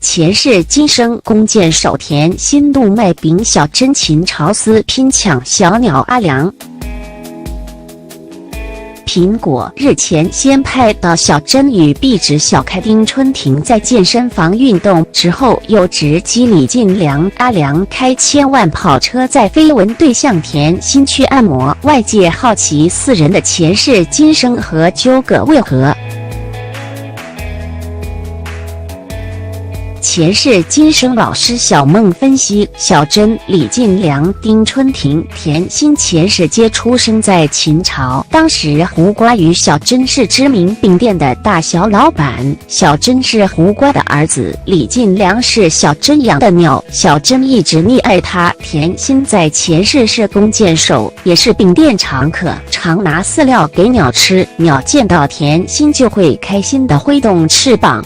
前世今生弓箭手田心怒卖丙小珍秦朝思拼抢小鸟阿良。苹果日前先拍到小珍与壁纸小开丁春婷在健身房运动，之后又直击李进良阿良开千万跑车载绯闻对象田心去按摩，外界好奇四人的前世今生和纠葛为何。前世今生老师小梦分析，小珍、李进良、丁春婷、田心前世皆出生在秦朝，当时胡瓜与小珍是知名饼店的大小老板，小珍是胡瓜的儿子，李进良是小珍养的鸟，小珍一直溺爱他。田心在前世是弓箭手，也是饼店常客，常拿饲料给鸟吃，鸟见到田心就会开心地挥动翅膀。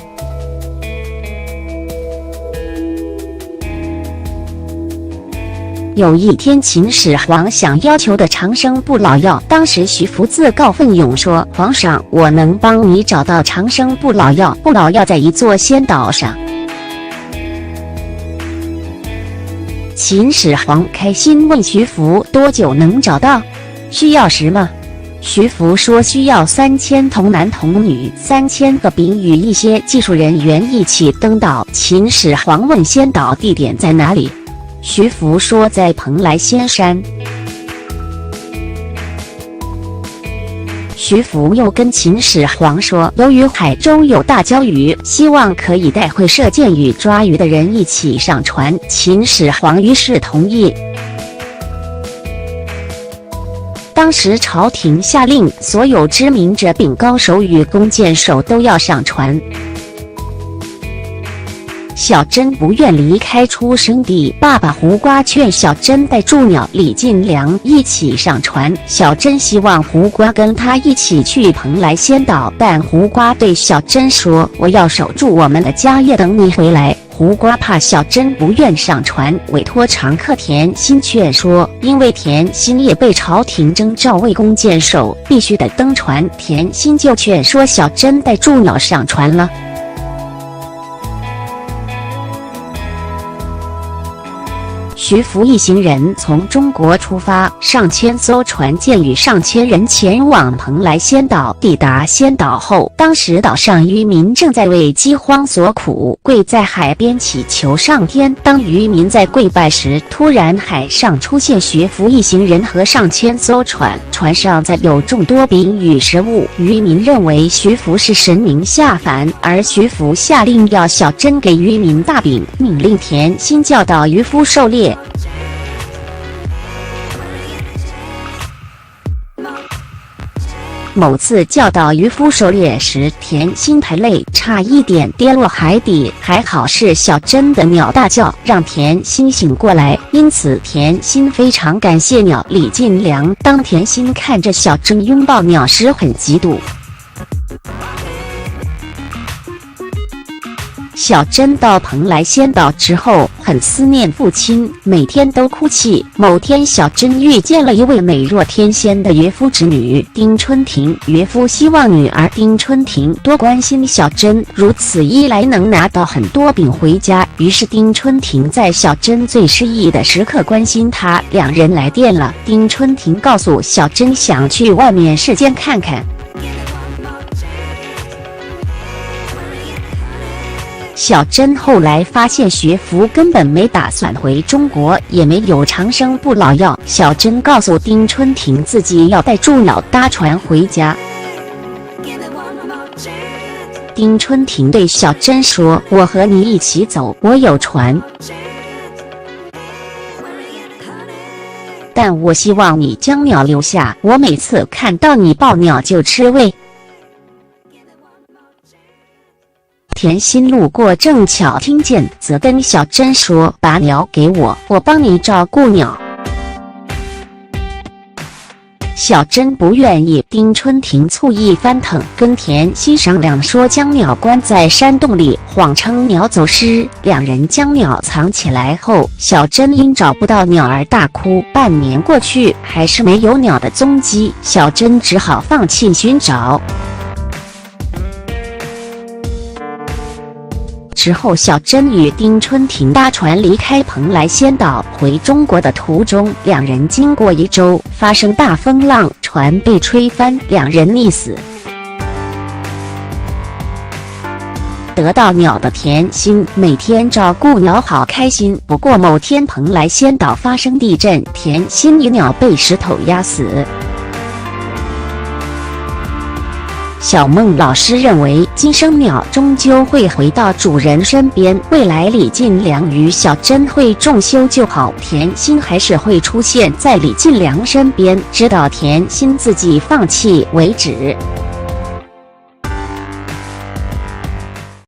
有一天，秦始皇想要求的长生不老药，当时徐福自告奋勇说：“皇上，我能帮你找到长生不老药，不老药在一座仙岛上。”秦始皇开心问徐福：“多久能找到？需要时吗？”徐福说：“需要3000童男童女，3000个丙与一些技术人员一起登岛。”秦始皇问：“仙岛地点在哪里？”徐福说在蓬莱仙山。徐福又跟秦始皇说，由于海中有大礁鱼，希望可以带会射箭与抓鱼的人一起上船。秦始皇于是同意。当时朝廷下令，所有知名者丙高手与弓箭手都要上船。小珍不愿离开出生地，爸爸胡瓜劝小珍带住鸟李进良一起上船。小珍希望胡瓜跟他一起去蓬莱仙岛，但胡瓜对小珍说：“我要守住我们的家业，等你回来。”胡瓜怕小珍不愿上船，委托常客田心劝说，因为田心也被朝廷征召为弓箭手，必须得登船。田心就劝说小珍带住鸟上船了。徐福一行人从中国出发，上千艘船舰与上千人前往蓬莱仙岛。抵达仙岛后，当时岛上渔民正在为饥荒所苦，跪在海边祈求上天。当渔民在跪拜时，突然海上出现徐福一行人和上千艘船，船上载有众多饼与食物。渔民认为徐福是神明下凡，而徐福下令要小珍给渔民大饼，命令田心教导渔夫狩猎。某次教导渔夫狩猎时，田心太累，差一点跌落海底，还好是小珍的鸟大叫，让田心醒过来，因此田心非常感谢鸟李进良。当田心看着小珍拥抱鸟时，很嫉妒。小珍到蓬莱仙岛之后，很思念父亲，每天都哭泣。某天，小珍遇见了一位美若天仙的岳父之女丁春婷，岳父希望女儿丁春婷多关心小珍，如此一来能拿到很多饼回家。于是丁春婷在小珍最失意的时刻关心她，两人来电了。丁春婷告诉小珍想去外面世间看看。小珍后来发现学福根本没打算回中国，也没有长生不老药。小珍告诉丁春婷自己要带住鸟搭船回家。丁春婷对小珍说：“我和你一起走，我有船，但我希望你将鸟留下，我每次看到你抱鸟就吃味。”田心路过正巧听见，则跟小珍说：“把鸟给我，我帮你照顾鸟。”小珍不愿意，丁春婷醋意翻腾，跟田心商量说将鸟关在山洞里，谎称鸟走失。两人将鸟藏起来后，小珍因找不到鸟而大哭。半年过去，还是没有鸟的踪迹，小珍只好放弃寻找。之后，小珍与丁春婷搭船离开蓬莱仙岛回中国的途中，两人经过一周，发生大风浪，船被吹翻，两人溺死。得到鸟的甜心每天照顾鸟好开心，不过某天蓬莱仙岛发生地震，甜心与鸟被石头压死。小孟老师认为，今生鸟终究会回到主人身边，未来李进良与小珍会重修旧好，甜心还是会出现在李进良身边，直到甜心自己放弃为止。